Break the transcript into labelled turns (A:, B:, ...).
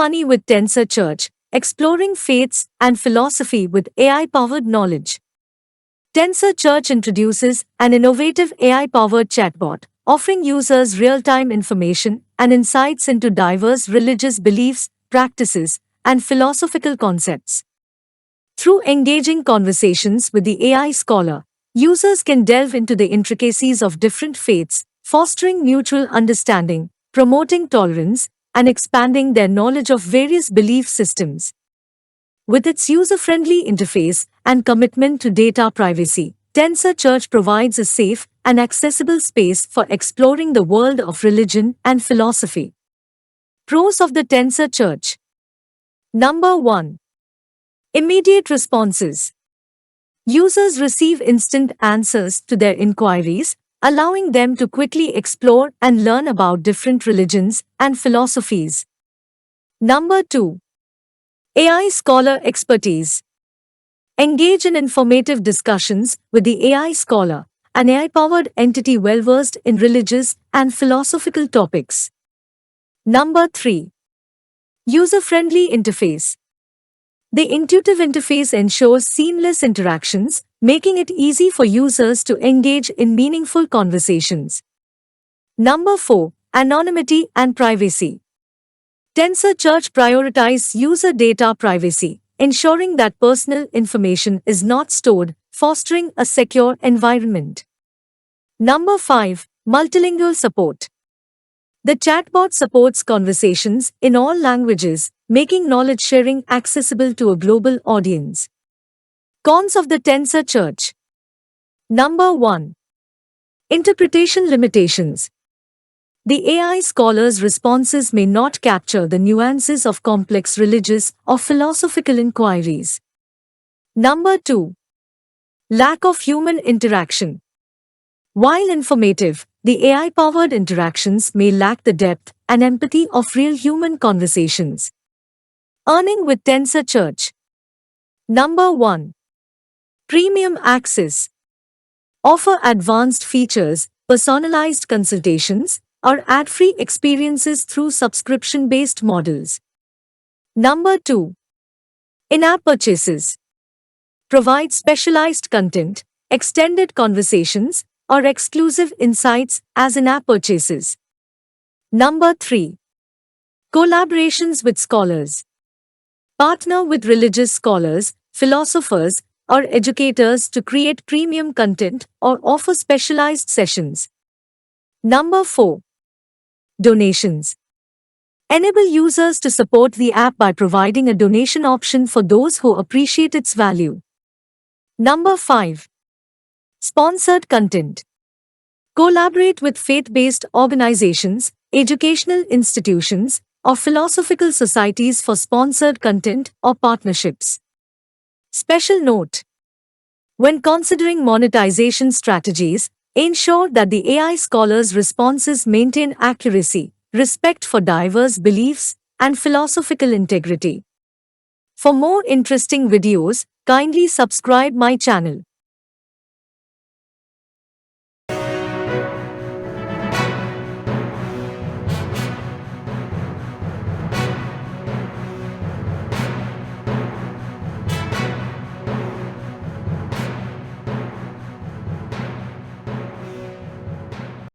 A: Money with Tensor Church, exploring faiths and philosophy with AI-powered knowledge. Tensor Church introduces an innovative AI-powered chatbot, offering users real-time information and insights into diverse religious beliefs, practices, and philosophical concepts. Through engaging conversations with the AI scholar, users can delve into the intricacies of different faiths, fostering mutual understanding, promoting tolerance, and expanding their knowledge of various belief systems. With its user-friendly interface and commitment to data privacy, Tensor Church provides a safe and accessible space for exploring the world of religion and philosophy. Pros of the Tensor Church. Number 1. Immediate responses. Users receive instant answers to their inquiries, allowing them to quickly explore and learn about different religions and philosophies. Number 2. AI Scholar Expertise. Engage in informative discussions with the AI Scholar, an AI-powered entity well-versed in religious and philosophical topics. Number 3. User-friendly interface. The intuitive interface ensures seamless interactions, making it easy for users to engage in meaningful conversations. Number 4. Anonymity and privacy. Tensor Church prioritizes user data privacy, ensuring that personal information is not stored, fostering a secure environment. Number 5. Multilingual support. The chatbot supports conversations in all languages, making knowledge sharing accessible to a global audience. Cons of the Tensor Church. Number 1. Interpretation limitations. The AI scholar's responses may not capture the nuances of complex religious or philosophical inquiries. Number 2. Lack of human interaction. While informative, the AI-powered interactions may lack the depth and empathy of real human conversations. Earning with Tensor Church. Number 1. Premium access. Offer advanced features, personalized consultations, or ad-free experiences through subscription-based models. Number 2. In-app purchases. Provide specialized content, extended conversations, or exclusive insights as in-app purchases. Number 3. Collaborations with scholars. Partner with religious scholars, philosophers, or educators to create premium content or offer specialized sessions. Number 4. Donations. Enable users to support the app by providing a donation option for those who appreciate its value. Number 5. Sponsored content. Collaborate with faith-based organizations, educational institutions, or philosophical societies for sponsored content or partnerships. Special note: when considering monetization strategies, ensure that the AI scholar's responses maintain accuracy, respect for diverse beliefs, and philosophical integrity. For more interesting videos, kindly subscribe my channel.